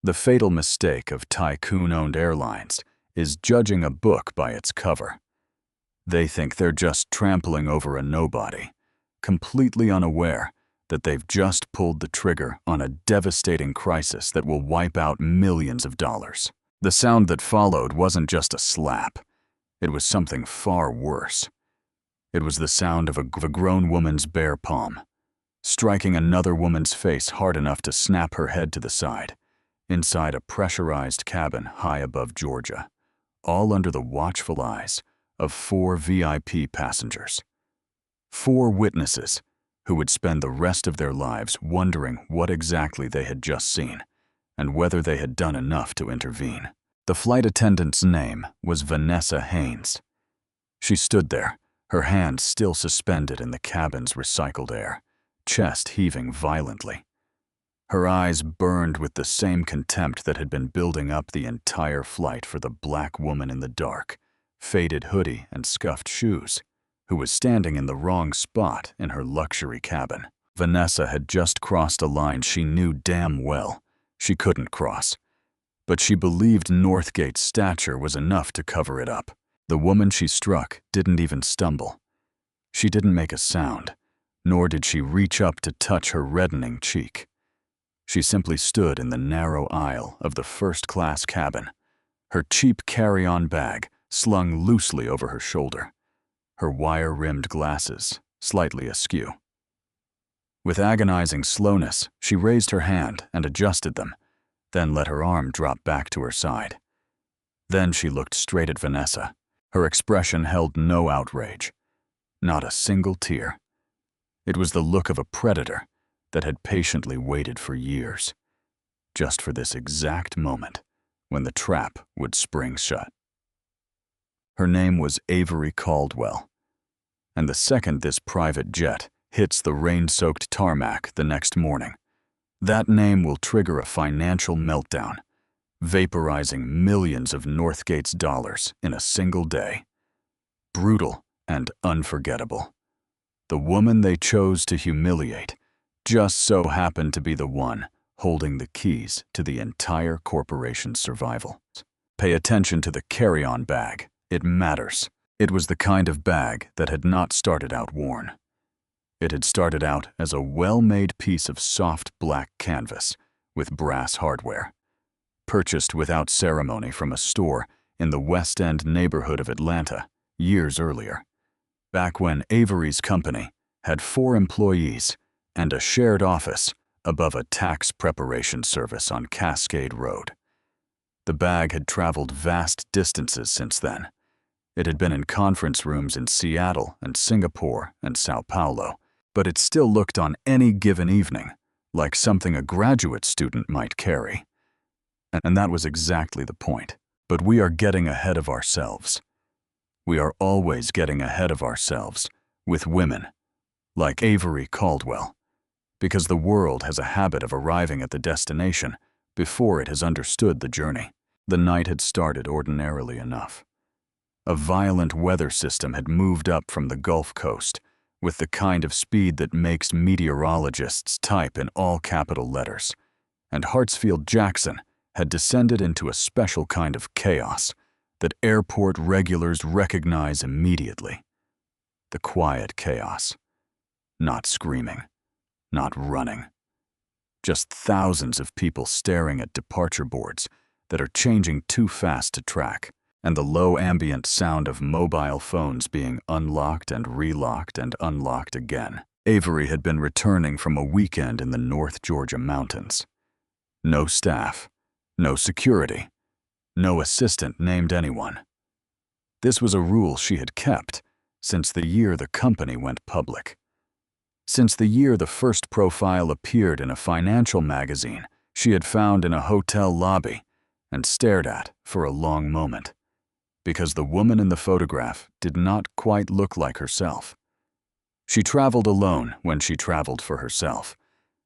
The fatal mistake of tycoon-owned airlines is judging a book by its cover. They think they're just trampling over a nobody, completely unaware that they've just pulled the trigger on a devastating crisis that will wipe out millions of dollars. The sound that followed wasn't just a slap. It was something far worse. It was the sound of a grown woman's bare palm, striking another woman's face hard enough to snap her head to the side, inside a pressurized cabin high above Georgia, all under the watchful eyes of 4 VIP passengers. 4 witnesses who would spend the rest of their lives wondering what exactly they had just seen and whether they had done enough to intervene. The flight attendant's name was Vanessa Haynes. She stood there, her hand still suspended in the cabin's recycled air, chest heaving violently. Her eyes burned with the same contempt that had been building up the entire flight for the black woman in the dark, faded hoodie and scuffed shoes, who was standing in the wrong spot in her luxury cabin. Vanessa had just crossed a line she knew damn well she couldn't cross, but she believed Northgate's stature was enough to cover it up. The woman she struck didn't even stumble. She didn't make a sound, nor did she reach up to touch her reddening cheek. She simply stood in the narrow aisle of the first-class cabin, her cheap carry-on bag slung loosely over her shoulder, her wire-rimmed glasses slightly askew. With agonizing slowness, she raised her hand and adjusted them, then let her arm drop back to her side. Then she looked straight at Vanessa. Her expression held no outrage, not a single tear. It was the look of a predator that had patiently waited for years, just for this exact moment when the trap would spring shut. Her name was Avery Caldwell, and the second this private jet hits the rain-soaked tarmac the next morning, that name will trigger a financial meltdown, vaporizing millions of Northgate's dollars in a single day. Brutal and unforgettable. The woman they chose to humiliate just so happened to be the one holding the keys to the entire corporation's survival. Pay attention to the carry-on bag. It matters. It was the kind of bag that had not started out worn. It had started out as a well-made piece of soft black canvas with brass hardware, purchased without ceremony from a store in the West End neighborhood of Atlanta years earlier, back when Avery's company had 4 employees and a shared office above a tax preparation service on Cascade Road. The bag had traveled vast distances since then. It had been in conference rooms in Seattle and Singapore and Sao Paulo, but it still looked on any given evening like something a graduate student might carry. And that was exactly the point. But we are getting ahead of ourselves. We are always getting ahead of ourselves with women like Avery Caldwell, because the world has a habit of arriving at the destination before it has understood the journey. The night had started ordinarily enough. A violent weather system had moved up from the Gulf Coast with the kind of speed that makes meteorologists type in all capital letters, and Hartsfield-Jackson had descended into a special kind of chaos that airport regulars recognize immediately. The quiet chaos. Not screaming, not running. Just thousands of people staring at departure boards that are changing too fast to track, and the low ambient sound of mobile phones being unlocked and relocked and unlocked again. Avery had been returning from a weekend in the North Georgia mountains. No staff, no security, no assistant named anyone. This was a rule she had kept since the year the company went public. Since the year the first profile appeared in a financial magazine she had found in a hotel lobby and stared at for a long moment, because the woman in the photograph did not quite look like herself. She traveled alone when she traveled for herself,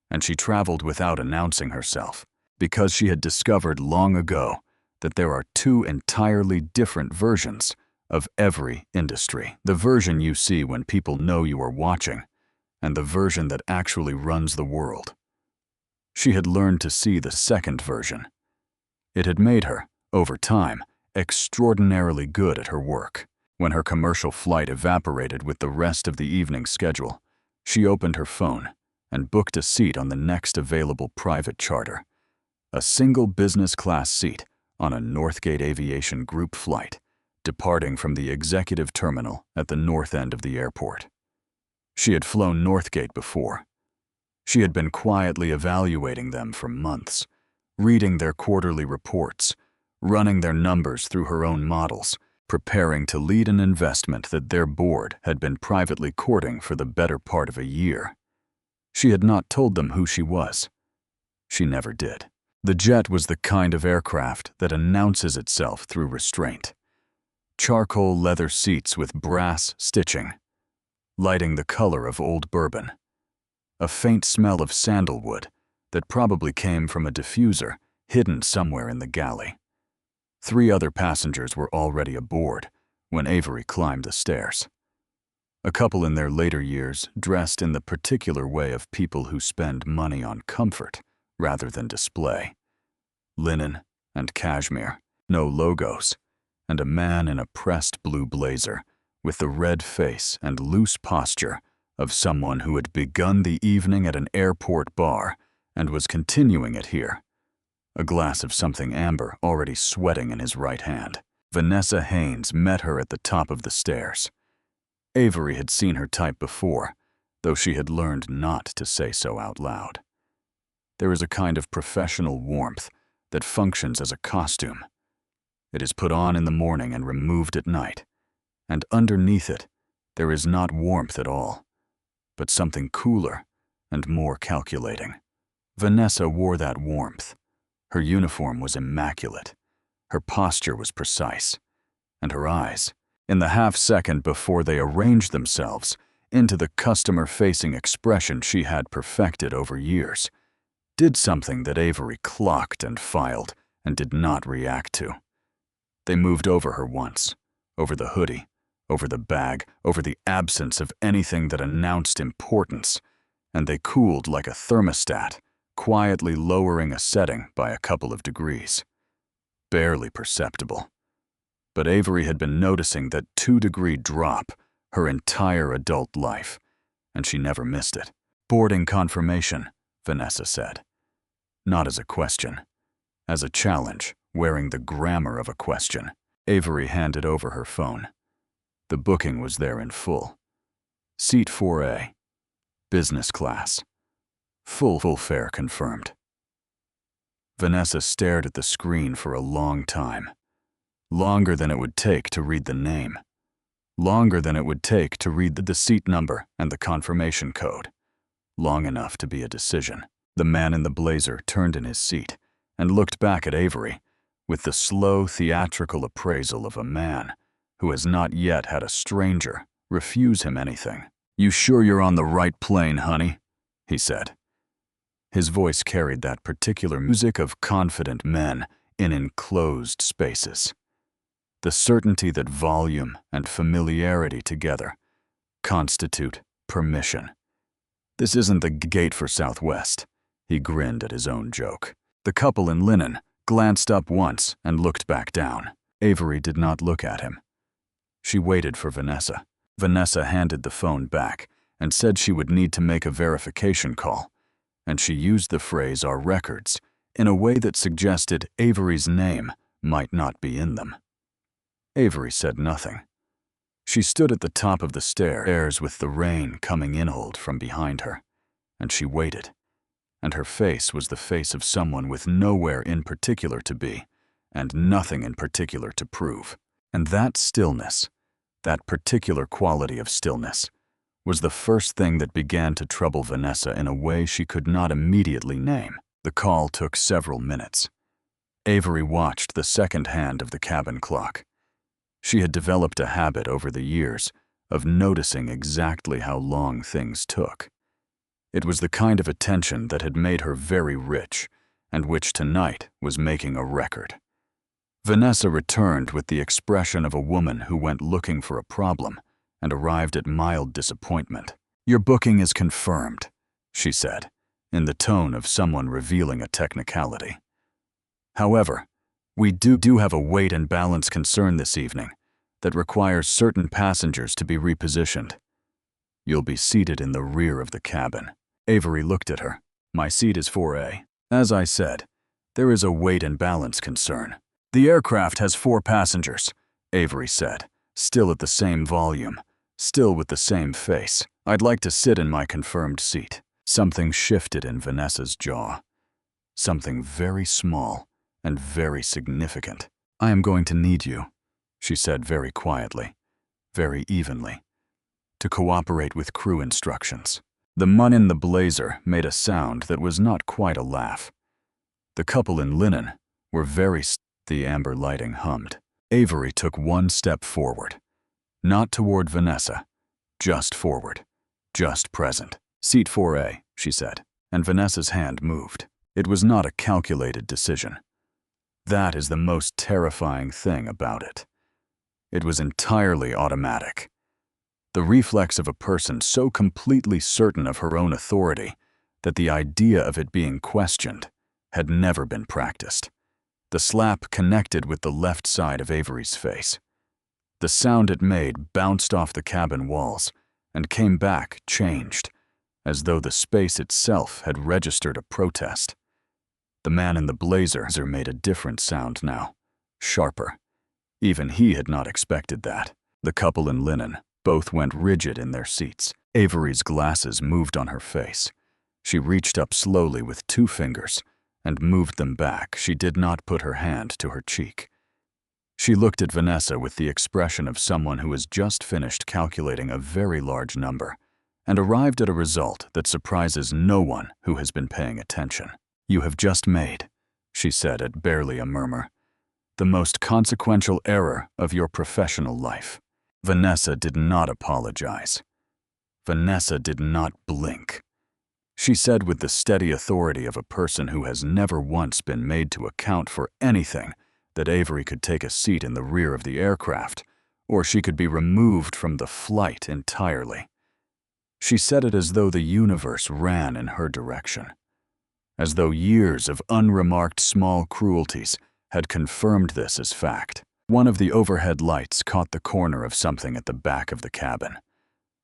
and she traveled without announcing herself, because she had discovered long ago that there are 2 entirely different versions of every industry. The version you see when people know you are watching, and the version that actually runs the world. She had learned to see the second version, It had made her, over time, extraordinarily good at her work. When her commercial flight evaporated with the rest of the evening's schedule, she opened her phone and booked a seat on the next available private charter, a single business-class seat on a Northgate Aviation Group flight, departing from the executive terminal at the north end of the airport. She had flown Northgate before. She had been quietly evaluating them for months, reading their quarterly reports, running their numbers through her own models, preparing to lead an investment that their board had been privately courting for the better part of a year. She had not told them who she was. She never did. The jet was the kind of aircraft that announces itself through restraint. Charcoal leather seats with brass stitching, lighting the color of old bourbon. A faint smell of sandalwood that probably came from a diffuser hidden somewhere in the galley. 3 other passengers were already aboard when Avery climbed the stairs. A couple in their later years, dressed in the particular way of people who spend money on comfort rather than display. Linen and cashmere, no logos, and a man in a pressed blue blazer with the red face and loose posture of someone who had begun the evening at an airport bar and was continuing it here, a glass of something amber already sweating in his right hand. Vanessa Haynes met her at the top of the stairs. Avery had seen her type before, though she had learned not to say so out loud. There is a kind of professional warmth that functions as a costume. It is put on in the morning and removed at night, and underneath it there is not warmth at all, but something cooler and more calculating. Vanessa wore that warmth. Her uniform was immaculate. Her posture was precise. And her eyes, in the half-second before they arranged themselves into the customer-facing expression she had perfected over years, did something that Avery clocked and filed and did not react to. They moved over her once, over the hoodie, over the bag, over the absence of anything that announced importance, and they cooled like a thermostat, quietly lowering a setting by a couple of degrees. Barely perceptible. But Avery had been noticing that 2-degree drop her entire adult life, and she never missed it. Boarding confirmation, Vanessa said. Not as a question. As a challenge, wearing the grammar of a question. Avery handed over her phone. The booking was there in full. Seat 4A. Business class. Full fare confirmed. Vanessa stared at the screen for a long time. Longer than it would take to read the name. Longer than it would take to read the seat number and the confirmation code. Long enough to be a decision. The man in the blazer turned in his seat and looked back at Avery with the slow, theatrical appraisal of a man who has not yet had a stranger refuse him anything. "You sure you're on the right plane, honey?" he said. His voice carried that particular music of confident men in enclosed spaces. The certainty that volume and familiarity together constitute permission. "This isn't the gate for Southwest," he grinned at his own joke. The couple in linen glanced up once and looked back down. Avery did not look at him. She waited for Vanessa. Vanessa handed the phone back and said she would need to make a verification call, and she used the phrase "our records" in a way that suggested Avery's name might not be in them. Avery said nothing. She stood at the top of the stairs with the rain coming inward from behind her, and she waited. And her face was the face of someone with nowhere in particular to be, and nothing in particular to prove. And that stillness, that particular quality of stillness, was the first thing that began to trouble Vanessa in a way she could not immediately name. The call took several minutes. Avery watched the second hand of the cabin clock. She had developed a habit over the years of noticing exactly how long things took. It was the kind of attention that had made her very rich, and which tonight was making a record. Vanessa returned with the expression of a woman who went looking for a problem and arrived at mild disappointment. "Your booking is confirmed," she said, in the tone of someone revealing a technicality. However, We do have a weight and balance concern this evening that requires certain passengers to be repositioned. You'll be seated in the rear of the cabin. Avery looked at her. My seat is 4A. As I said, there is a weight and balance concern. The aircraft has 4 passengers, Avery said, still at the same volume, still with the same face. I'd like to sit in my confirmed seat. Something shifted in Vanessa's jaw. Something very small and very significant. I am going to need you, she said very quietly, very evenly, to cooperate with crew instructions. The man in the blazer made a sound that was not quite a laugh. The couple in linen were the amber lighting hummed. Avery took one step forward. Not toward Vanessa, just forward, just present. Seat 4A, she said, and Vanessa's hand moved. It was not a calculated decision. That is the most terrifying thing about it. It was entirely automatic. The reflex of a person so completely certain of her own authority that the idea of it being questioned had never been practiced. The slap connected with the left side of Avery's face. The sound it made bounced off the cabin walls and came back changed, as though the space itself had registered a protest. The man in the blazer made a different sound now, sharper. Even he had not expected that. The couple in linen both went rigid in their seats. Avery's glasses moved on her face. She reached up slowly with 2 fingers and moved them back. She did not put her hand to her cheek. She looked at Vanessa with the expression of someone who has just finished calculating a very large number and arrived at a result that surprises no one who has been paying attention. You have just made, she said at barely a murmur, the most consequential error of your professional life. Vanessa did not apologize. Vanessa did not blink. She said with the steady authority of a person who has never once been made to account for anything that Avery could take a seat in the rear of the aircraft, or she could be removed from the flight entirely. She said it as though the universe ran in her direction, as though years of unremarked small cruelties had confirmed this as fact. One of the overhead lights caught the corner of something at the back of the cabin.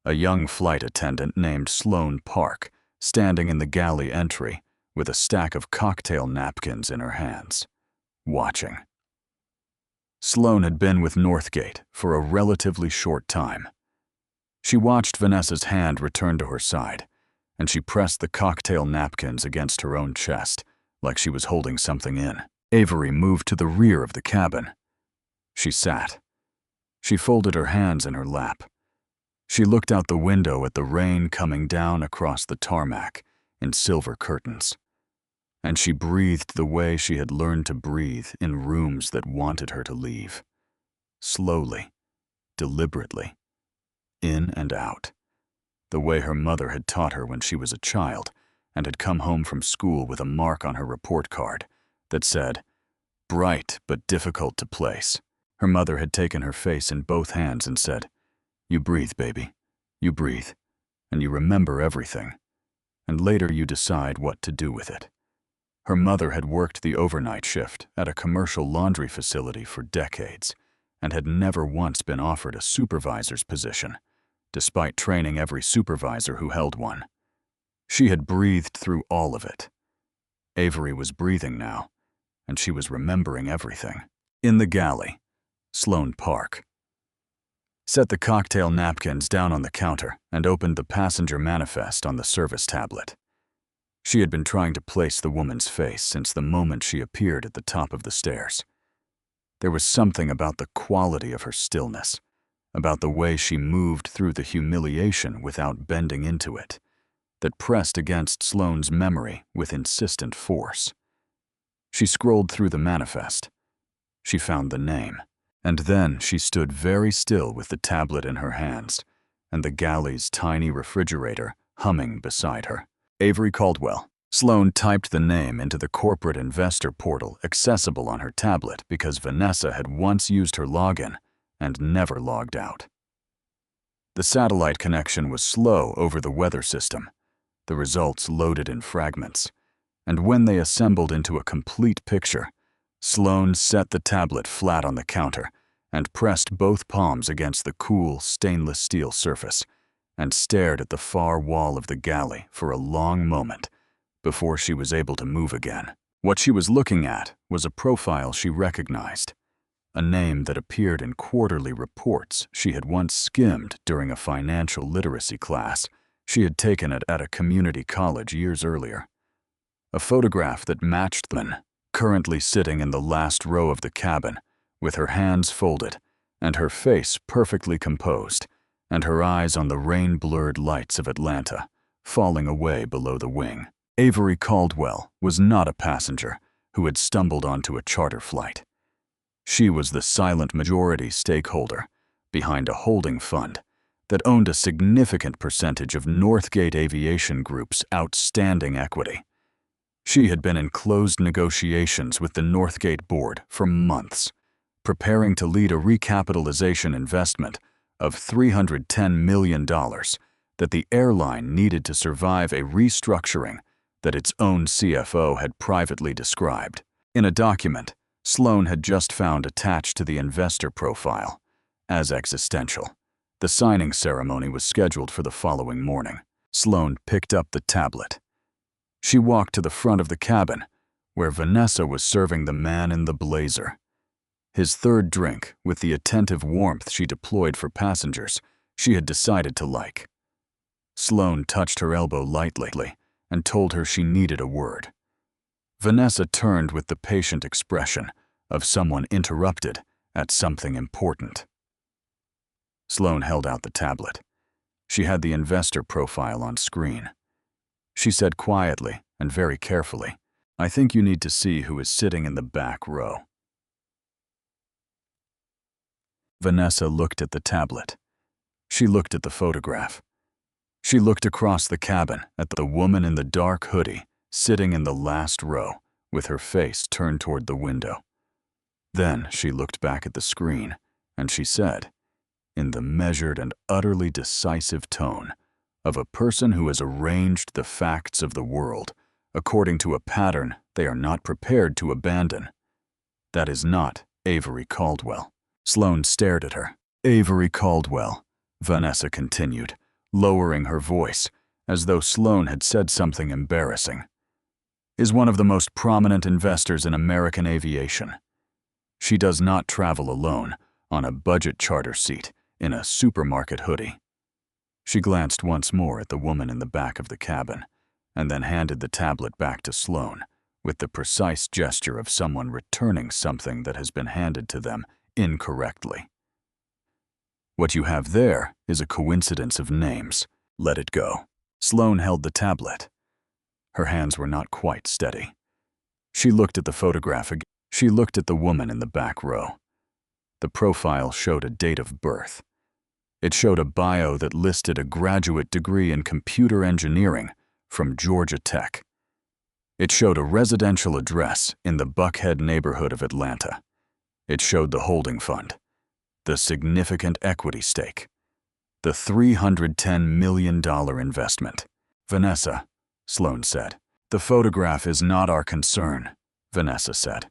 A young flight attendant named Sloane Park, standing in the galley entry with a stack of cocktail napkins in her hands, watching. Sloane had been with Northgate for a relatively short time. She watched Vanessa's hand return to her side, and she pressed the cocktail napkins against her own chest like she was holding something in. Avery moved to the rear of the cabin. She sat. She folded her hands in her lap. She looked out the window at the rain coming down across the tarmac in silver curtains. And she breathed the way she had learned to breathe in rooms that wanted her to leave. Slowly, deliberately, in and out, the way her mother had taught her when she was a child and had come home from school with a mark on her report card that said, "Bright but difficult to place." Her mother had taken her face in both hands and said, "You breathe, baby. You breathe, and you remember everything, and later you decide what to do with it." Her mother had worked the overnight shift at a commercial laundry facility for decades and had never once been offered a supervisor's position, despite training every supervisor who held one. She had breathed through all of it. Avery was breathing now, and she was remembering everything. In the galley, Sloane Park set the cocktail napkins down on the counter and opened the passenger manifest on the service tablet. She had been trying to place the woman's face since the moment she appeared at the top of the stairs. There was something about the quality of her stillness, about the way she moved through the humiliation without bending into it, that pressed against Sloane's memory with insistent force. She scrolled through the manifest. She found the name, and then she stood very still with the tablet in her hands and the galley's tiny refrigerator humming beside her. Avery Caldwell. Sloane typed the name into the corporate investor portal accessible on her tablet because Vanessa had once used her login and never logged out. The satellite connection was slow over the weather system. The results loaded in fragments, and when they assembled into a complete picture, Sloane set the tablet flat on the counter and pressed both palms against the cool, stainless steel surface and stared at the far wall of the galley for a long moment before she was able to move again. What she was looking at was a profile she recognized, a name that appeared in quarterly reports she had once skimmed during a financial literacy class she had taken at a community college years earlier. A photograph that matched the woman, currently sitting in the last row of the cabin, with her hands folded and her face perfectly composed, and her eyes on the rain-blurred lights of Atlanta, falling away below the wing. Avery Caldwell was not a passenger who had stumbled onto a charter flight. She was the silent majority stakeholder behind a holding fund that owned a significant percentage of Northgate Aviation Group's outstanding equity. She had been in closed negotiations with the Northgate board for months, preparing to lead a recapitalization investment of $310 million that the airline needed to survive a restructuring that its own CFO had privately described. In a document Sloane had just found attached to the investor profile as existential. The signing ceremony was scheduled for the following morning. Sloane picked up the tablet. She walked to the front of the cabin, where Vanessa was serving the man in the blazer. His third drink, with the attentive warmth she deployed for passengers, she had decided to like. Sloane touched her elbow lightly and told her she needed a word. Vanessa turned with the patient expression of someone interrupted at something important. Sloane held out the tablet. She had the investor profile on screen. She said quietly and very carefully, "I think you need to see who is sitting in the back row." Vanessa looked at the tablet. She looked at the photograph. She looked across the cabin at the woman in the dark hoodie sitting in the last row with her face turned toward the window. Then she looked back at the screen and she said, in the measured and utterly decisive tone of a person who has arranged the facts of the world according to a pattern they are not prepared to abandon, "That is not Avery Caldwell." Sloane stared at her. "Avery Caldwell," Vanessa continued, lowering her voice as though Sloane had said something embarrassing, "is one of the most prominent investors in American aviation. She does not travel alone on a budget charter seat in a supermarket hoodie." She glanced once more at the woman in the back of the cabin and then handed the tablet back to Sloane with the precise gesture of someone returning something that has been handed to them incorrectly. "What you have there is a coincidence of names. Let it go." Sloane held the tablet. Her hands were not quite steady. She looked at the photograph again. She looked at the woman in the back row. The profile showed a date of birth. It showed a bio that listed a graduate degree in computer engineering from Georgia Tech. It showed a residential address in the Buckhead neighborhood of Atlanta. It showed the holding fund, the significant equity stake, the $310 million investment. "Vanessa," Sloane said. "The photograph is not our concern," Vanessa said.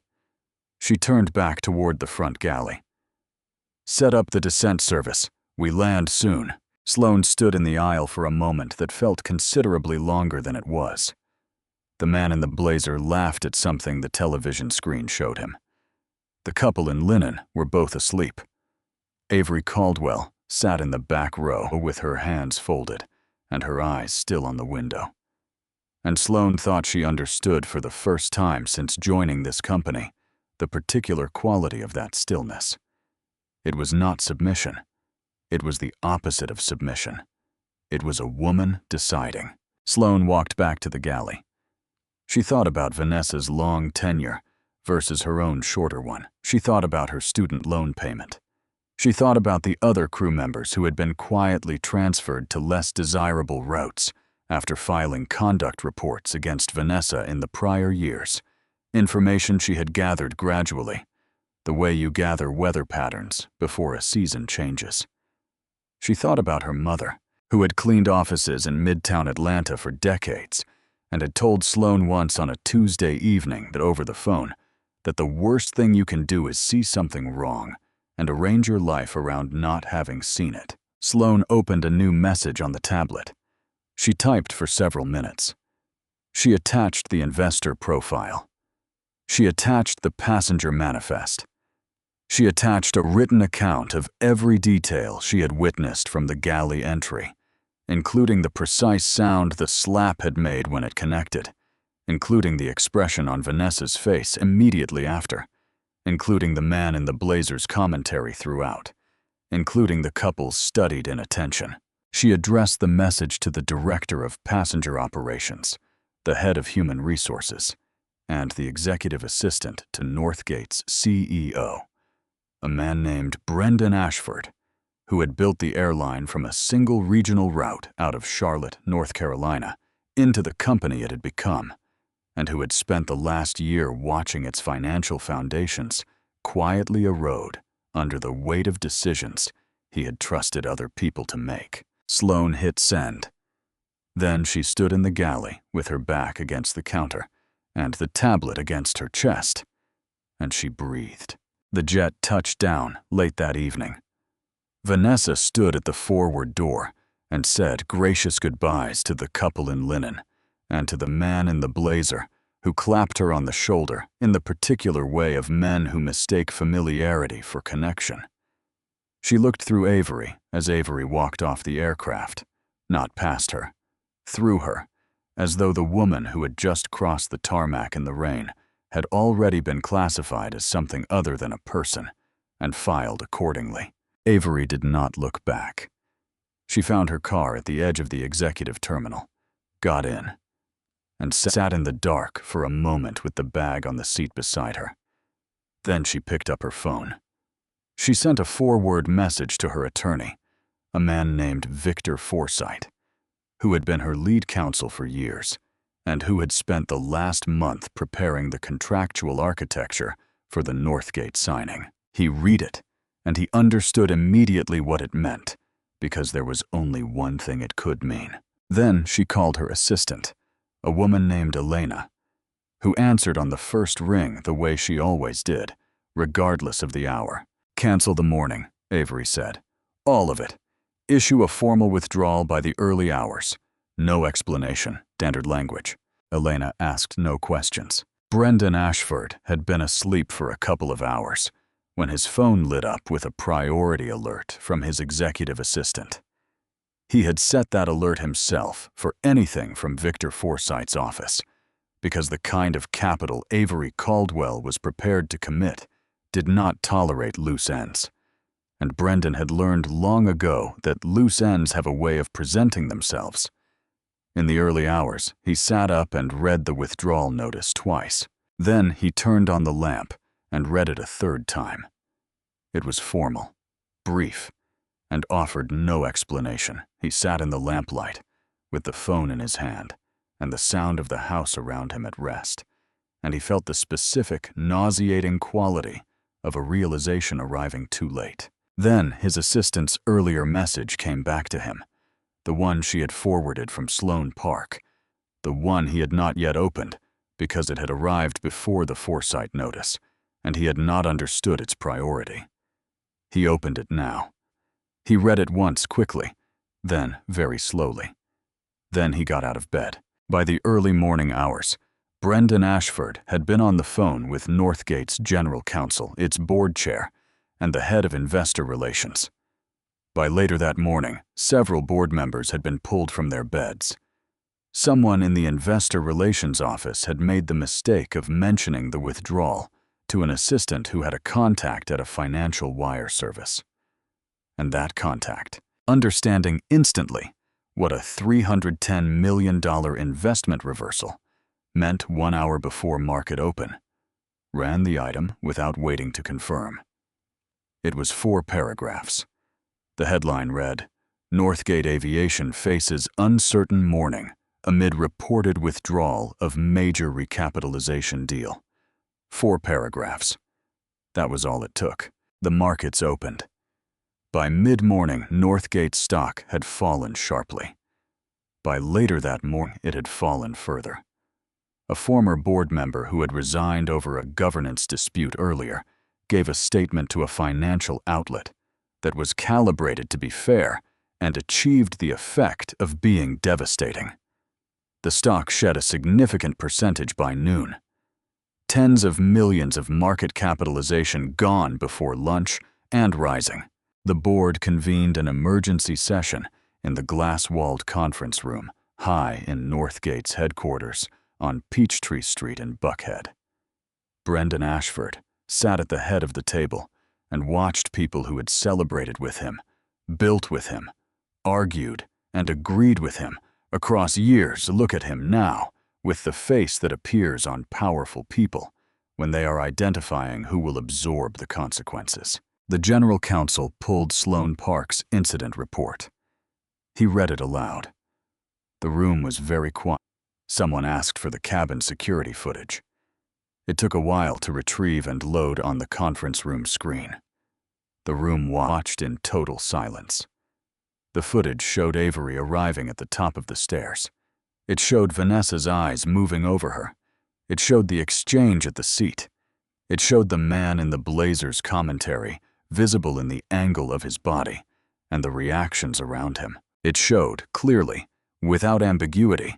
She turned back toward the front galley. "Set up the descent service. We land soon." Sloane stood in the aisle for a moment that felt considerably longer than it was. The man in the blazer laughed at something the television screen showed him. The couple in linen were both asleep. Avery Caldwell sat in the back row with her hands folded and her eyes still on the window. And Sloane thought she understood for the first time since joining this company the particular quality of that stillness. It was not submission. It was the opposite of submission. It was a woman deciding. Sloane walked back to the galley. She thought about Vanessa's long tenure versus her own shorter one. She thought about her student loan payment. She thought about the other crew members who had been quietly transferred to less desirable routes after filing conduct reports against Vanessa in the prior years. Information she had gathered gradually, the way you gather weather patterns before a season changes. She thought about her mother, who had cleaned offices in Midtown Atlanta for decades and had told Sloane once on a Tuesday evening that over the phone that the worst thing you can do is see something wrong and arrange your life around not having seen it. Sloane opened a new message on the tablet. She typed for several minutes. She attached the investor profile. She attached the passenger manifest. She attached a written account of every detail she had witnessed from the galley entry, including the precise sound the slap had made when it connected, including the expression on Vanessa's face immediately after, including the man in the blazer's commentary throughout, including the couple's studied inattention. She addressed the message to the director of passenger operations, the head of human resources, and the executive assistant to Northgate's CEO, a man named Brendan Ashford, who had built the airline from a single regional route out of Charlotte, North Carolina, into the company it had become, and who had spent the last year watching its financial foundations quietly erode under the weight of decisions he had trusted other people to make. Sloane hit send. Then she stood in the galley with her back against the counter and the tablet against her chest, and she breathed. The jet touched down late that evening. Vanessa stood at the forward door and said gracious goodbyes to the couple in linen and to the man in the blazer who clapped her on the shoulder in the particular way of men who mistake familiarity for connection. She looked through Avery as Avery walked off the aircraft, not past her, through her, as though the woman who had just crossed the tarmac in the rain had already been classified as something other than a person and filed accordingly. Avery did not look back. She found her car at the edge of the executive terminal, got in, and sat in the dark for a moment with the bag on the seat beside her. Then she picked up her phone. She sent a 4-word message to her attorney, a man named Victor Forsythe, who had been her lead counsel for years and who had spent the last month preparing the contractual architecture for the Northgate signing. He read it, and he understood immediately what it meant, because there was only one thing it could mean. Then she called her assistant, a woman named Elena, who answered on the first ring the way she always did, regardless of the hour. "Cancel the morning," Avery said. "All of it. Issue a formal withdrawal by the early hours. No explanation, standard language." Elena asked no questions. Brendan Ashford had been asleep for a couple of hours when his phone lit up with a priority alert from his executive assistant. He had set that alert himself for anything from Victor Forsythe's office, because the kind of capital Avery Caldwell was prepared to commit did not tolerate loose ends. And Brendan had learned long ago that loose ends have a way of presenting themselves. In the early hours, he sat up and read the withdrawal notice twice. Then he turned on the lamp and read it a third time. It was formal, brief, and offered no explanation. He sat in the lamplight, with the phone in his hand, and the sound of the house around him at rest, and he felt the specific, nauseating quality of a realization arriving too late. Then his assistant's earlier message came back to him, the one she had forwarded from Sloane Park, the one he had not yet opened because it had arrived before the Forsythe notice, and he had not understood its priority. He opened it now. He read it once quickly, then very slowly. Then he got out of bed. By the early morning hours, Brendan Ashford had been on the phone with Northgate's general counsel, its board chair, and the head of investor relations. By later that morning, several board members had been pulled from their beds. Someone in the investor relations office had made the mistake of mentioning the withdrawal to an assistant who had a contact at a financial wire service. And that contact, understanding instantly what a $310 million investment reversal meant 1 hour before market open, ran the item without waiting to confirm. It was 4 paragraphs. The headline read, "Northgate Aviation faces uncertain morning amid reported withdrawal of major recapitalization deal." 4 paragraphs. That was all it took. The markets opened. By mid-morning, Northgate's stock had fallen sharply. By later that morning, it had fallen further. A former board member who had resigned over a governance dispute earlier gave a statement to a financial outlet that was calibrated to be fair and achieved the effect of being devastating. The stock shed a significant percentage by noon. Tens of millions of market capitalization gone before lunch and rising. The board convened an emergency session in the glass-walled conference room high in Northgate's headquarters on Peachtree Street in Buckhead. Brendan Ashford sat at the head of the table and watched people who had celebrated with him, built with him, argued, and agreed with him across years look at him now with the face that appears on powerful people when they are identifying who will absorb the consequences. The general counsel pulled Sloan Park's incident report. He read it aloud. The room was very quiet. Someone asked for the cabin security footage. It took a while to retrieve and load on the conference room screen. The room watched in total silence. The footage showed Avery arriving at the top of the stairs. It showed Vanessa's eyes moving over her. It showed the exchange at the seat. It showed the man in the blazer's commentary, visible in the angle of his body, and the reactions around him. It showed, clearly, without ambiguity,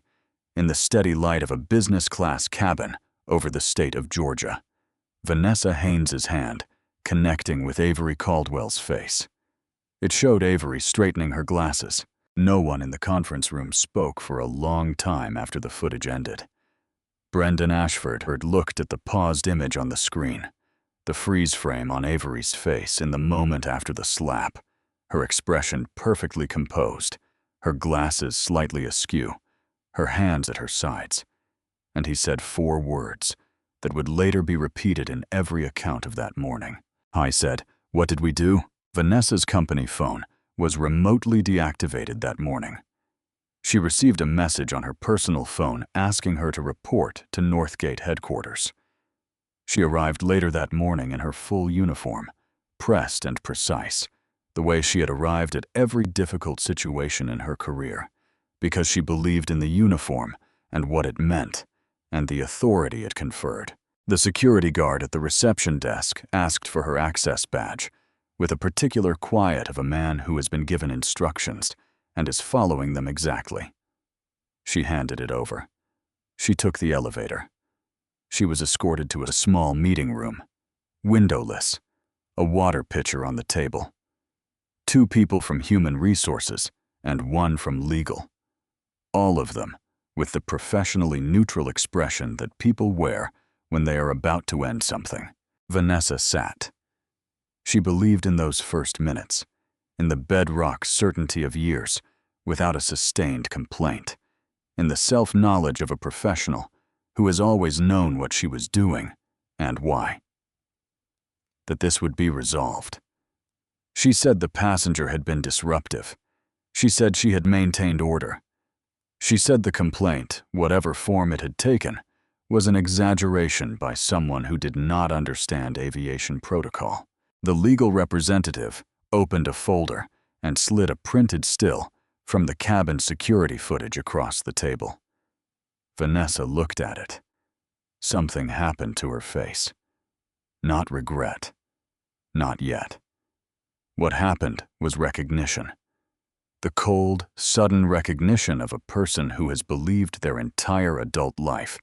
in the steady light of a business-class cabin over the state of Georgia, Vanessa Haynes's hand connecting with Avery Caldwell's face. It showed Avery straightening her glasses. No one in the conference room spoke for a long time after the footage ended. Brendan Ashford looked at the paused image on the screen, the freeze frame on Avery's face in the moment after the slap, her expression perfectly composed, her glasses slightly askew, her hands at her sides. And he said 4 words that would later be repeated in every account of that morning. I said, "What did we do?" Vanessa's company phone was remotely deactivated that morning. She received a message on her personal phone asking her to report to Northgate headquarters. She arrived later that morning in her full uniform, pressed and precise, the way she had arrived at every difficult situation in her career, because she believed in the uniform and what it meant, and the authority it conferred. The security guard at the reception desk asked for her access badge, with a particular quiet of a man who has been given instructions and is following them exactly. She handed it over. She took the elevator. She was escorted to a small meeting room, windowless, a water pitcher on the table. 2 people from human resources and 1 from legal. All of them with the professionally neutral expression that people wear when they are about to end something. Vanessa sat. She believed in those first minutes, in the bedrock certainty of years without a sustained complaint, in the self-knowledge of a professional who has always known what she was doing and why. That this would be resolved. She said the passenger had been disruptive. She said she had maintained order. She said the complaint, whatever form it had taken, was an exaggeration by someone who did not understand aviation protocol. The legal representative opened a folder and slid a printed still from the cabin security footage across the table. Vanessa looked at it. Something happened to her face. Not regret. Not yet. What happened was recognition. The cold, sudden recognition of a person who has believed their entire adult life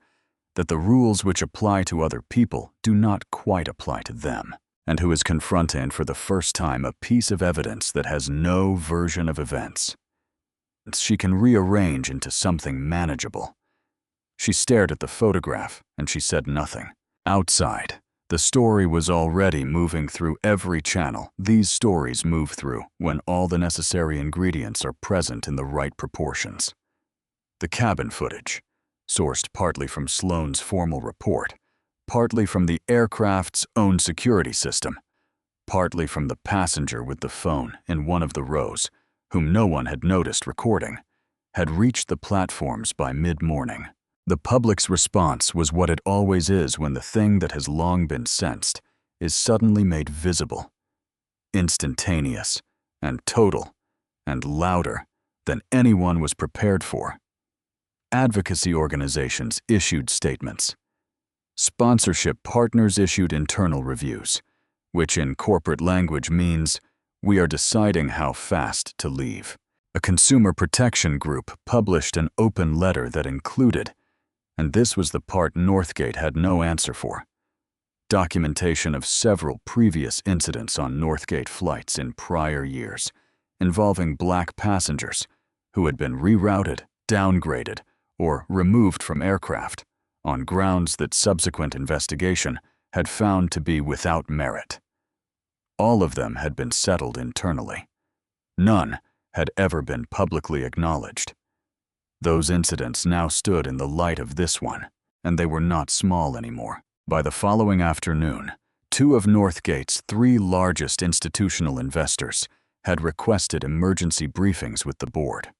that the rules which apply to other people do not quite apply to them, and who is confronting for the first time a piece of evidence that has no version of events. She can rearrange into something manageable. She stared at the photograph and she said nothing. Outside, the story was already moving through every channel these stories move through when all the necessary ingredients are present in the right proportions. The cabin footage, sourced partly from Sloan's formal report, partly from the aircraft's own security system, partly from the passenger with the phone in one of the rows, whom no one had noticed recording, had reached the platforms by mid-morning. The public's response was what it always is when the thing that has long been sensed is suddenly made visible, instantaneous and total and louder than anyone was prepared for. Advocacy organizations issued statements. Sponsorship partners issued internal reviews, which in corporate language means, "We are deciding how fast to leave." A consumer protection group published an open letter that included, and this was the part Northgate had no answer for, documentation of several previous incidents on Northgate flights in prior years involving Black passengers who had been rerouted, downgraded, or removed from aircraft on grounds that subsequent investigation had found to be without merit. All of them had been settled internally. None had ever been publicly acknowledged. Those incidents now stood in the light of this one, and they were not small anymore. By the following afternoon, 2 of Northgate's 3 largest institutional investors had requested emergency briefings with the board.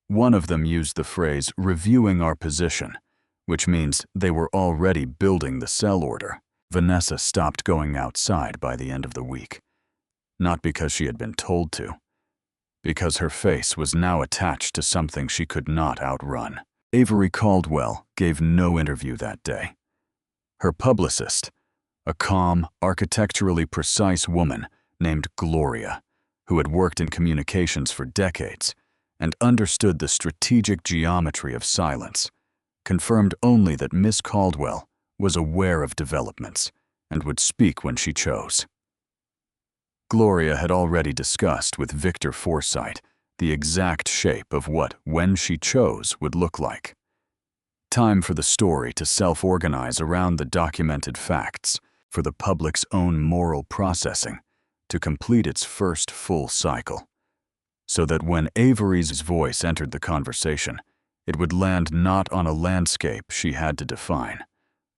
One of them used the phrase "reviewing our position," which means they were already building the sell order. Vanessa stopped going outside by the end of the week. Not because she had been told to, because her face was now attached to something she could not outrun. Avery Caldwell gave no interview that day. Her publicist, a calm, architecturally precise woman named Gloria, who had worked in communications for decades and understood the strategic geometry of silence, confirmed only that Miss Caldwell was aware of developments and would speak when she chose. Gloria had already discussed with Victor Forsythe the exact shape of what "when she chose" would look like. Time for the story to self-organize around the documented facts, for the public's own moral processing to complete its first full cycle, so that when Avery's voice entered the conversation, it would land not on a landscape she had to define,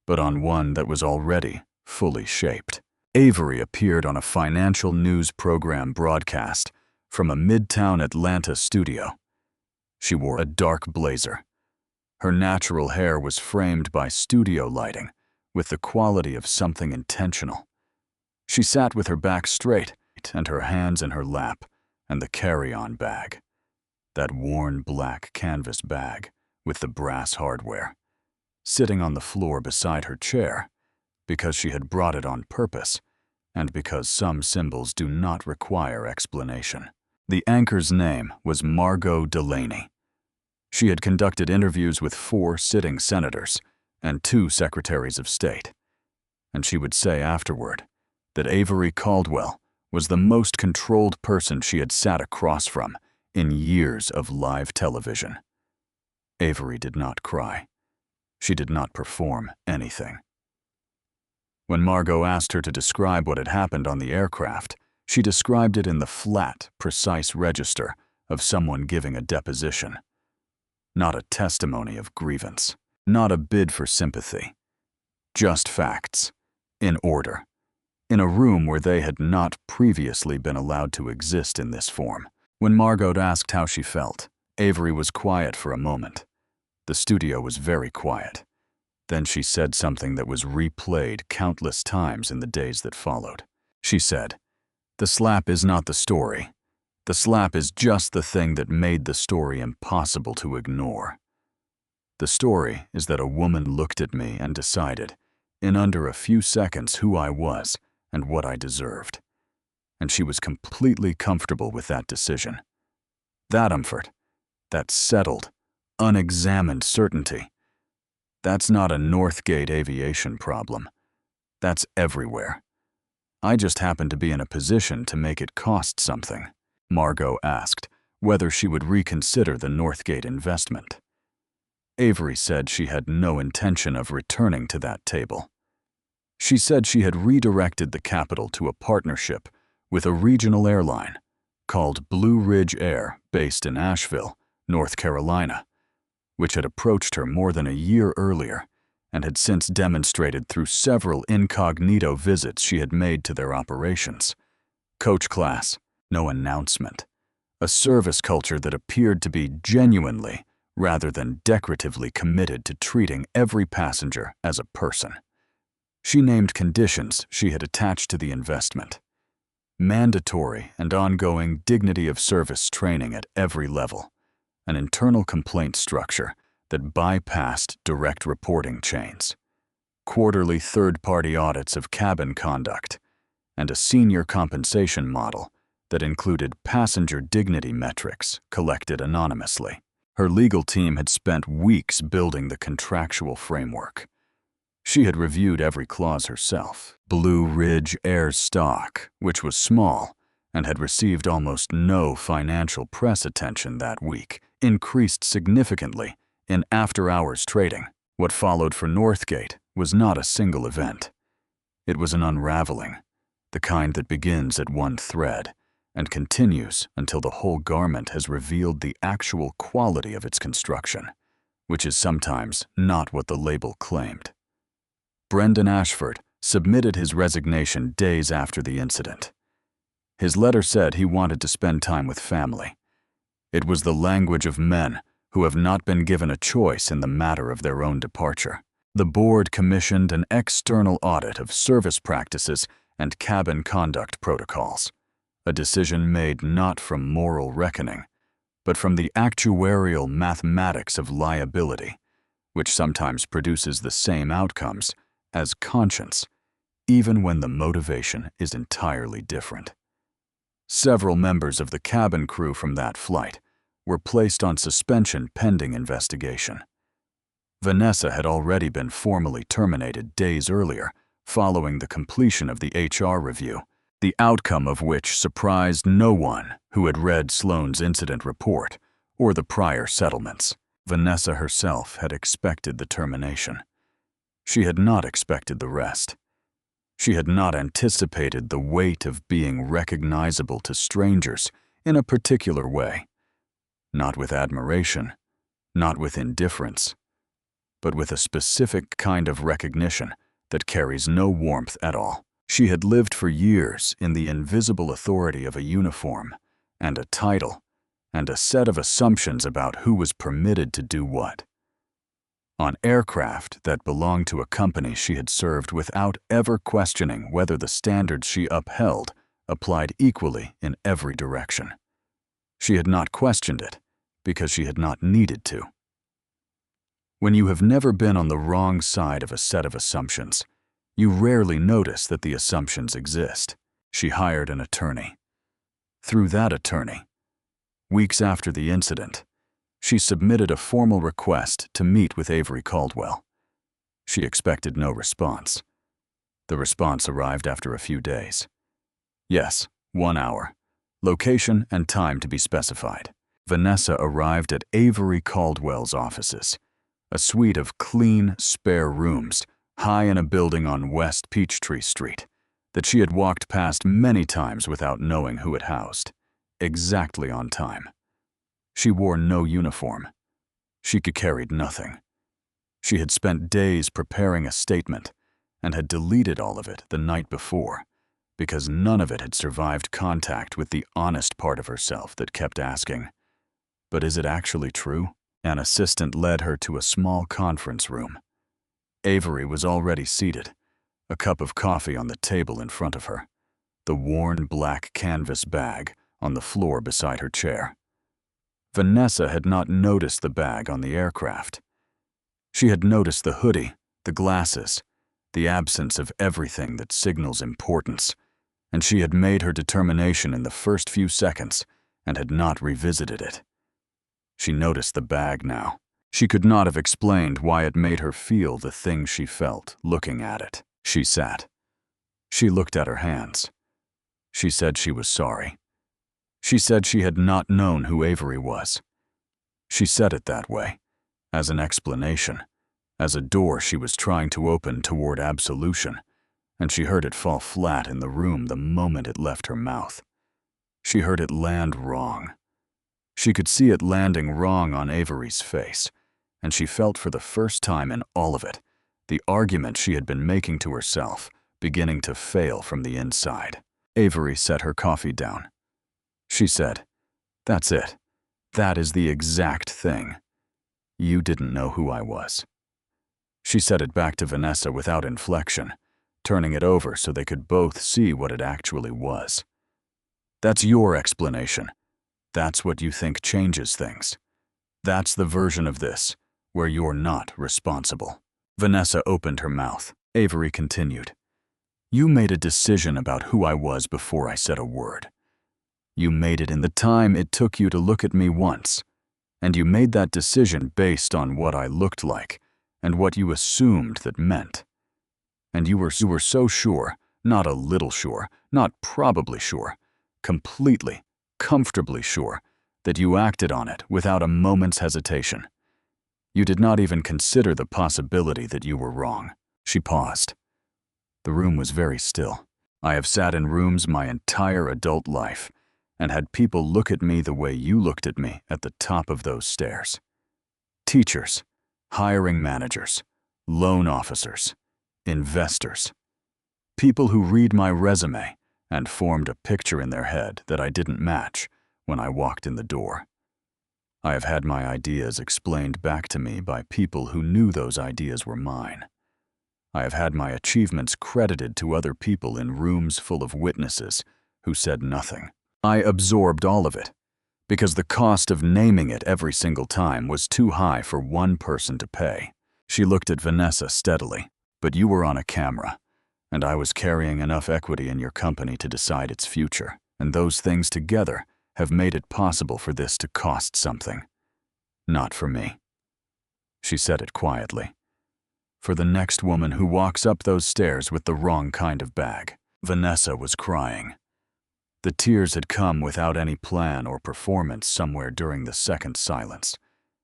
but on one that was already fully shaped. Avery appeared on a financial news program broadcast from a Midtown Atlanta studio. She wore a dark blazer. Her natural hair was framed by studio lighting with the quality of something intentional. She sat with her back straight and her hands in her lap and the carry-on bag, that worn black canvas bag with the brass hardware, sitting on the floor beside her chair, because she had brought it on purpose, and because some symbols do not require explanation. The anchor's name was Margot Delaney. She had conducted interviews with 4 sitting senators and 2 secretaries of state, and she would say afterward that Avery Caldwell was the most controlled person she had sat across from in years of live television. Avery did not cry. She did not perform anything. When Margot asked her to describe what had happened on the aircraft, she described it in the flat, precise register of someone giving a deposition. Not a testimony of grievance, not a bid for sympathy. Just facts, in order, in a room where they had not previously been allowed to exist in this form. When Margot asked how she felt, Avery was quiet for a moment. The studio was very quiet. Then she said something that was replayed countless times in the days that followed. She said, "The slap is not the story. The slap is just the thing that made the story impossible to ignore. The story is that a woman looked at me and decided, in under a few seconds, who I was and what I deserved. And she was completely comfortable with that decision. That comfort, that settled, unexamined certainty, that's not a Northgate aviation problem. That's everywhere. I just happened to be in a position to make it cost something." Margot asked whether she would reconsider the Northgate investment. Avery said she had no intention of returning to that table. She said she had redirected the capital to a partnership with a regional airline called Blue Ridge Air, based in Asheville, North Carolina, which had approached her more than a year earlier and had since demonstrated through several incognito visits she had made to their operations. Coach class, no announcement, a service culture that appeared to be genuinely, rather than decoratively, committed to treating every passenger as a person. She named conditions she had attached to the investment: mandatory and ongoing dignity of service training at every level, an internal complaint structure that bypassed direct reporting chains, quarterly third-party audits of cabin conduct, and a senior compensation model that included passenger dignity metrics collected anonymously. Her legal team had spent weeks building the contractual framework. She had reviewed every clause herself. Blue Ridge Air's stock, which was small and had received almost no financial press attention that week, increased significantly in after-hours trading. What followed for Northgate was not a single event. It was an unraveling, the kind that begins at one thread and continues until the whole garment has revealed the actual quality of its construction, which is sometimes not what the label claimed. Brendan Ashford submitted his resignation days after the incident. His letter said he wanted to spend time with family. It was the language of men who have not been given a choice in the matter of their own departure. The board commissioned an external audit of service practices and cabin conduct protocols, a decision made not from moral reckoning, but from the actuarial mathematics of liability, which sometimes produces the same outcomes as conscience, even when the motivation is entirely different. Several members of the cabin crew from that flight were placed on suspension pending investigation. Vanessa had already been formally terminated days earlier, following the completion of the HR review, the outcome of which surprised no one who had read Sloane's incident report or the prior settlements. Vanessa herself had expected the termination. She had not expected the rest. She had not anticipated the weight of being recognizable to strangers in a particular way, not with admiration, not with indifference, but with a specific kind of recognition that carries no warmth at all. She had lived for years in the invisible authority of a uniform and a title and a set of assumptions about who was permitted to do what. On aircraft that belonged to a company she had served without ever questioning whether the standards she upheld applied equally in every direction. She had not questioned it because she had not needed to. When you have never been on the wrong side of a set of assumptions, you rarely notice that the assumptions exist. She hired an attorney. Through that attorney, weeks after the incident, she submitted a formal request to meet with Avery Caldwell. She expected no response. The response arrived after a few days. Yes, 1 hour. Location and time to be specified. Vanessa arrived at Avery Caldwell's offices, a suite of clean, spare rooms high in a building on West Peachtree Street that she had walked past many times without knowing who it housed, exactly on time. She wore no uniform. She carried nothing. She had spent days preparing a statement and had deleted all of it the night before because none of it had survived contact with the honest part of herself that kept asking, "But is it actually true?" An assistant led her to a small conference room. Avery was already seated, a cup of coffee on the table in front of her, the worn black canvas bag on the floor beside her chair. Vanessa had not noticed the bag on the aircraft. She had noticed the hoodie, the glasses, the absence of everything that signals importance, and she had made her determination in the first few seconds and had not revisited it. She noticed the bag now. She could not have explained why it made her feel the thing she felt looking at it. She sat. She looked at her hands. She said she was sorry. She said she had not known who Avery was. She said it that way, as an explanation, as a door she was trying to open toward absolution, and she heard it fall flat in the room the moment it left her mouth. She heard it land wrong. She could see it landing wrong on Avery's face, and she felt for the first time in all of it the argument she had been making to herself beginning to fail from the inside. Avery set her coffee down. She said, "That's it. That is the exact thing. You didn't know who I was." She said it back to Vanessa without inflection, turning it over so they could both see what it actually was. "That's your explanation. That's what you think changes things. That's the version of this where you're not responsible. Vanessa opened her mouth. Avery continued. You made a decision about who I was before I said a word. You made it in the time it took you to look at me once, and you made that decision based on what I looked like and what you assumed that meant. And you were so sure, not a little sure, not probably sure, completely, comfortably sure, that you acted on it without a moment's hesitation. You did not even consider the possibility that you were wrong. She paused. The room was very still. I have sat in rooms my entire adult life and had people look at me the way you looked at me at the top of those stairs. Teachers, hiring managers, loan officers, investors. People who read my resume and formed a picture in their head that I didn't match when I walked in the door. I have had my ideas explained back to me by people who knew those ideas were mine. I have had my achievements credited to other people in rooms full of witnesses who said nothing. I absorbed all of it, because the cost of naming it every single time was too high for one person to pay. She looked at Vanessa steadily. But you were on a camera, and I was carrying enough equity in your company to decide its future, and those things together have made it possible for this to cost something. Not for me. She said it quietly. For the next woman who walks up those stairs with the wrong kind of bag. Vanessa was crying. The tears had come without any plan or performance somewhere during the second silence,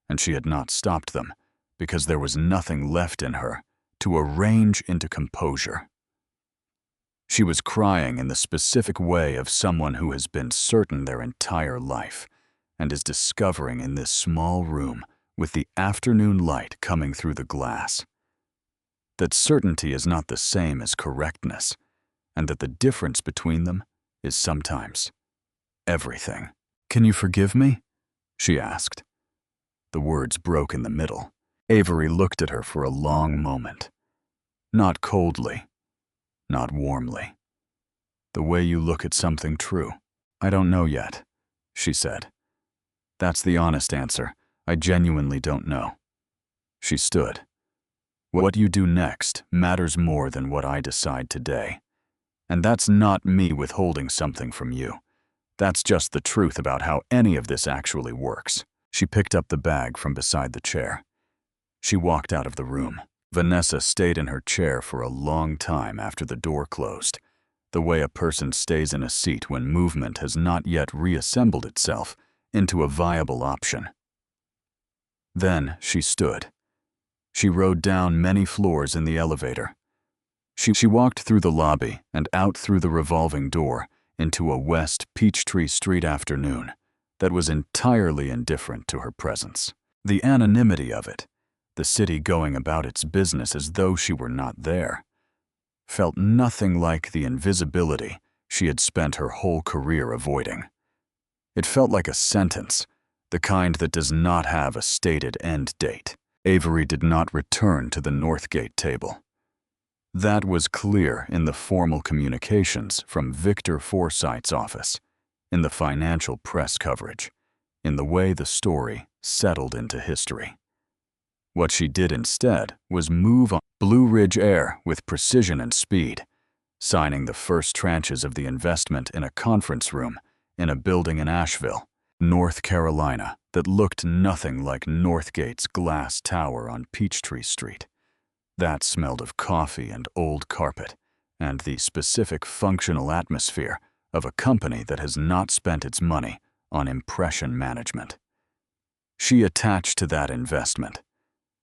and she had not stopped them because there was nothing left in her to arrange into composure. She was crying in the specific way of someone who has been certain their entire life and is discovering in this small room with the afternoon light coming through the glass that certainty is not the same as correctness, and that the difference between them is sometimes everything. Can you forgive me? She asked. The words broke in the middle. Avery looked at her for a long moment. Not coldly, not warmly. The way you look at something true. I don't know yet, she said. That's the honest answer. I genuinely don't know. She stood. What you do next matters more than what I decide today. And that's not me withholding something from you. That's just the truth about how any of this actually works. She picked up the bag from beside the chair. She walked out of the room. Vanessa stayed in her chair for a long time after the door closed, the way a person stays in a seat when movement has not yet reassembled itself into a viable option. Then she stood. She rode down many floors in the elevator. She walked through the lobby and out through the revolving door into a West Peachtree Street afternoon that was entirely indifferent to her presence. The anonymity of it, the city going about its business as though she were not there, felt nothing like the invisibility she had spent her whole career avoiding. It felt like a sentence, the kind that does not have a stated end date. Avery did not return to the Northgate table. That was clear in the formal communications from Victor Forsythe's office, in the financial press coverage, in the way the story settled into history. What she did instead was move on Blue Ridge Air with precision and speed, signing the first tranches of the investment in a conference room in a building in Asheville, North Carolina, that looked nothing like Northgate's glass tower on Peachtree Street. That smelled of coffee and old carpet, and the specific functional atmosphere of a company that has not spent its money on impression management. She attached to that investment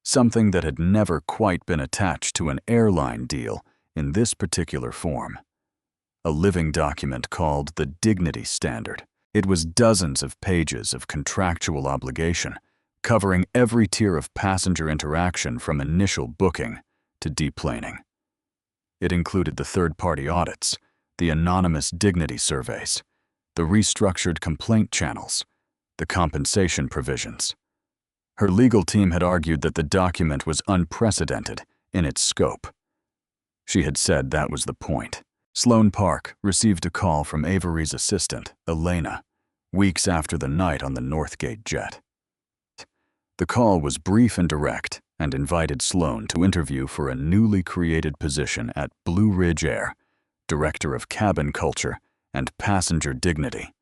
something that had never quite been attached to an airline deal in this particular form. A living document called the Dignity Standard. It was dozens of pages of contractual obligation, covering every tier of passenger interaction from initial booking to deplaning. It included the third-party audits, the anonymous dignity surveys, the restructured complaint channels, the compensation provisions. Her legal team had argued that the document was unprecedented in its scope. She had said that was the point. Sloane Park received a call from Avery's assistant, Elena, weeks after the night on the Northgate jet. The call was brief and direct and invited Sloan to interview for a newly created position at Blue Ridge Air, Director of Cabin Culture and Passenger Dignity,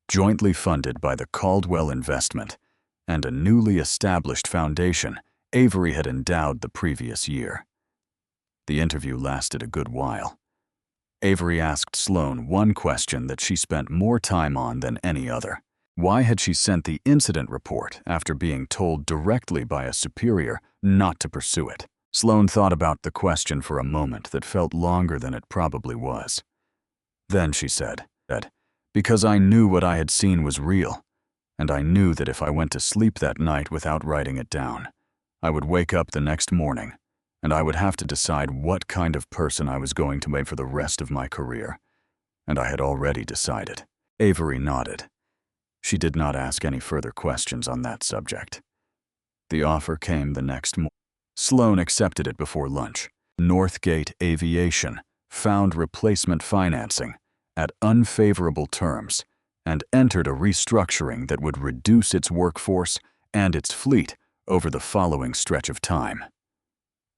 jointly funded by the Caldwell Investment and a newly established foundation Avery had endowed the previous year. The interview lasted a good while. Avery asked Sloan one question that she spent more time on than any other. Why had she sent the incident report after being told directly by a superior not to pursue it? Sloan thought about the question for a moment that felt longer than it probably was. Then she said, "Because I knew what I had seen was real, and I knew that if I went to sleep that night without writing it down, I would wake up the next morning, and I would have to decide what kind of person I was going to be for the rest of my career. And I had already decided." Avery nodded. She did not ask any further questions on that subject. The offer came the next morning. Sloan accepted it before lunch. Northgate Aviation found replacement financing at unfavorable terms and entered a restructuring that would reduce its workforce and its fleet over the following stretch of time.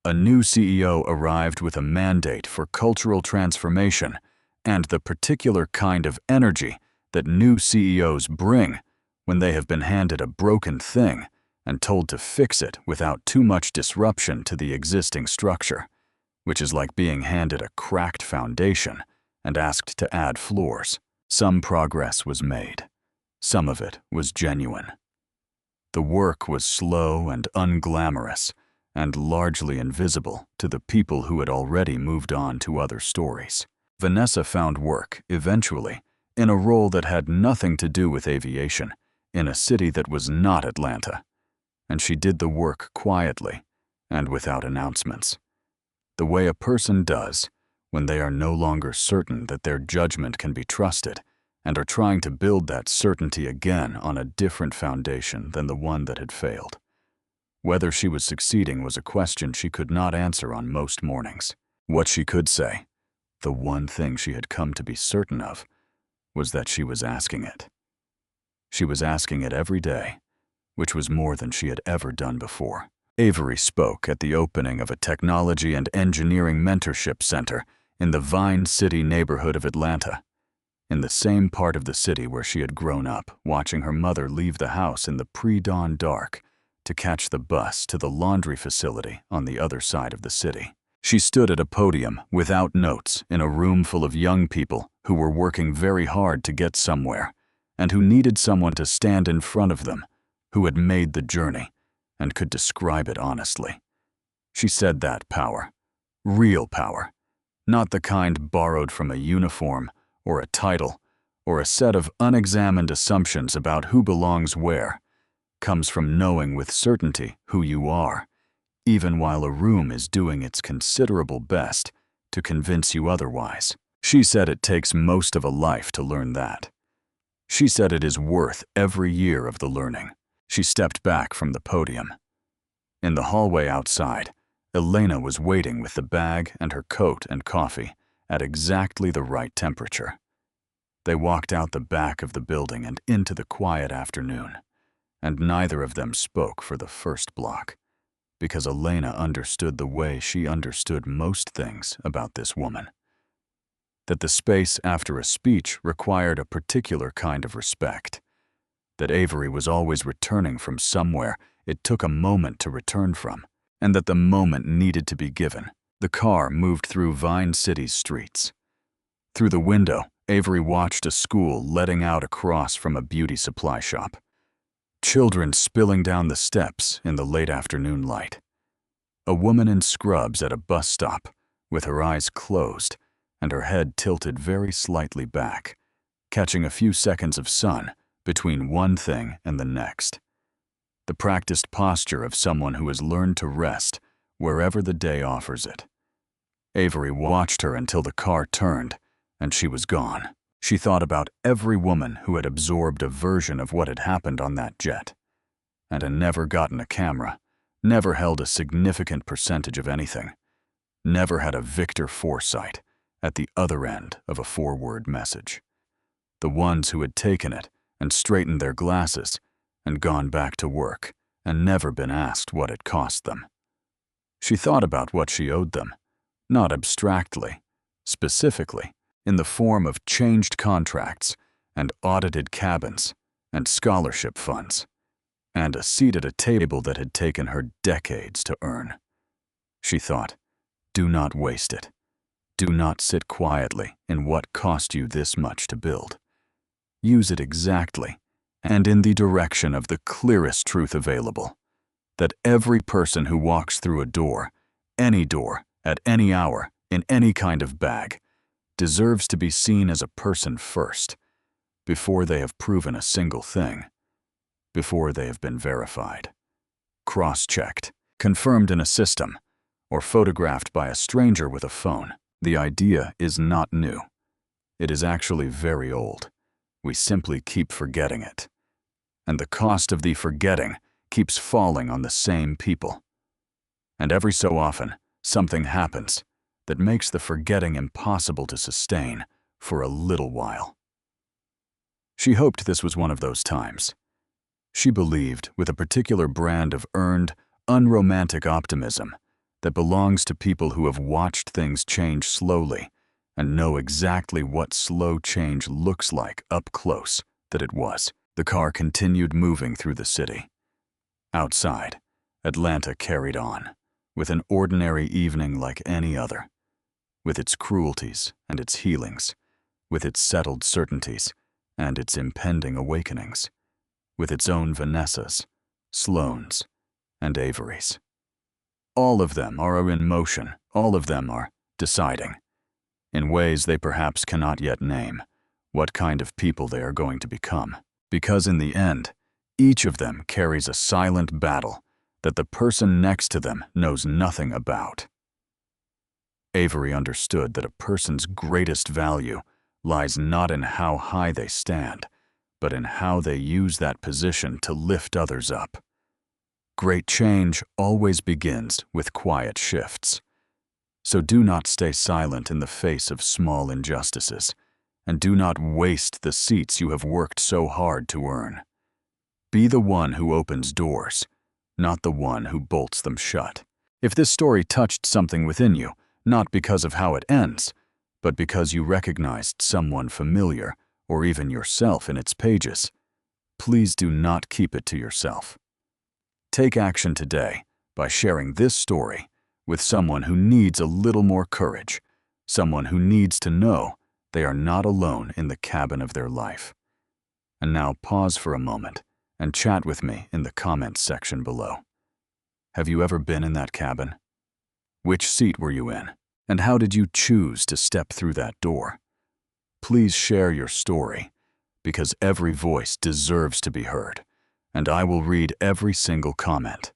A new CEO arrived with a mandate for cultural transformation and the particular kind of energy that new CEOs bring when they have been handed a broken thing and told to fix it without too much disruption to the existing structure, which is like being handed a cracked foundation and asked to add floors. Some progress was made. Some of it was genuine. The work was slow and unglamorous and largely invisible to the people who had already moved on to other stories. Vanessa found work, eventually, in a role that had nothing to do with aviation, in a city that was not Atlanta, and she did the work quietly and without announcements, the way a person does when they are no longer certain that their judgment can be trusted and are trying to build that certainty again on a different foundation than the one that had failed. Whether she was succeeding was a question she could not answer on most mornings. What she could say, the one thing she had come to be certain of, was that she was asking it. She was asking it every day, which was more than she had ever done before. Avery spoke at the opening of a technology and engineering mentorship center in the Vine City neighborhood of Atlanta, in the same part of the city where she had grown up, watching her mother leave the house in the pre-dawn dark to catch the bus to the laundry facility on the other side of the city. She stood at a podium without notes in a room full of young people who were working very hard to get somewhere and who needed someone to stand in front of them who had made the journey and could describe it honestly. She said that power, real power, not the kind borrowed from a uniform or a title or a set of unexamined assumptions about who belongs where, comes from knowing with certainty who you are, even while a room is doing its considerable best to convince you otherwise. She said it takes most of a life to learn that. She said it is worth every year of the learning. She stepped back from the podium. In the hallway outside, Elena was waiting with the bag and her coat and coffee at exactly the right temperature. They walked out the back of the building and into the quiet afternoon, and neither of them spoke for the first block, because Elena understood the way she understood most things about this woman. That the space after a speech required a particular kind of respect. That Avery was always returning from somewhere it took a moment to return from, and that the moment needed to be given. The car moved through Vine City's streets. Through the window, Avery watched a school letting out across from a beauty supply shop. Children spilling down the steps in the late afternoon light. A woman in scrubs at a bus stop, with her eyes closed and her head tilted very slightly back, catching a few seconds of sun between one thing and the next. The practiced posture of someone who has learned to rest wherever the day offers it. Avery watched her until the car turned and she was gone. She thought about every woman who had absorbed a version of what had happened on that jet, and had never gotten a camera, never held a significant percentage of anything, never had a victor foresight at the other end of a forward message. The ones who had taken it and straightened their glasses and gone back to work and never been asked what it cost them. She thought about what she owed them, not abstractly, specifically, in the form of changed contracts and audited cabins and scholarship funds, and a seat at a table that had taken her decades to earn. She thought, do not waste it. Do not sit quietly in what cost you this much to build. Use it exactly and in the direction of the clearest truth available, that every person who walks through a door, at any hour, in any kind of bag, deserves to be seen as a person first, before they have proven a single thing, before they have been verified, cross-checked, confirmed in a system, or photographed by a stranger with a phone. The idea is not new. It is actually very old. We simply keep forgetting it. And the cost of the forgetting keeps falling on the same people. And every so often, something happens that makes the forgetting impossible to sustain for a little while. She hoped this was one of those times. She believed, with a particular brand of earned, unromantic optimism that belongs to people who have watched things change slowly and know exactly what slow change looks like up close, that it was. The car continued moving through the city. Outside, Atlanta carried on, with an ordinary evening like any other, with its cruelties and its healings, with its settled certainties and its impending awakenings, with its own Vanessas, Sloanes, and Averys. All of them are in motion, all of them are deciding, in ways they perhaps cannot yet name, what kind of people they are going to become. Because in the end, each of them carries a silent battle that the person next to them knows nothing about. Avery understood that a person's greatest value lies not in how high they stand, but in how they use that position to lift others up. Great change always begins with quiet shifts. So do not stay silent in the face of small injustices, and do not waste the seats you have worked so hard to earn. Be the one who opens doors, not the one who bolts them shut. If this story touched something within you, not because of how it ends, but because you recognized someone familiar or even yourself in its pages, please do not keep it to yourself. Take action today by sharing this story with someone who needs a little more courage, someone who needs to know they are not alone in the cabin of their life. And now pause for a moment and chat with me in the comments section below. Have you ever been in that cabin? Which seat were you in? And how did you choose to step through that door? Please share your story, because every voice deserves to be heard, and I will read every single comment.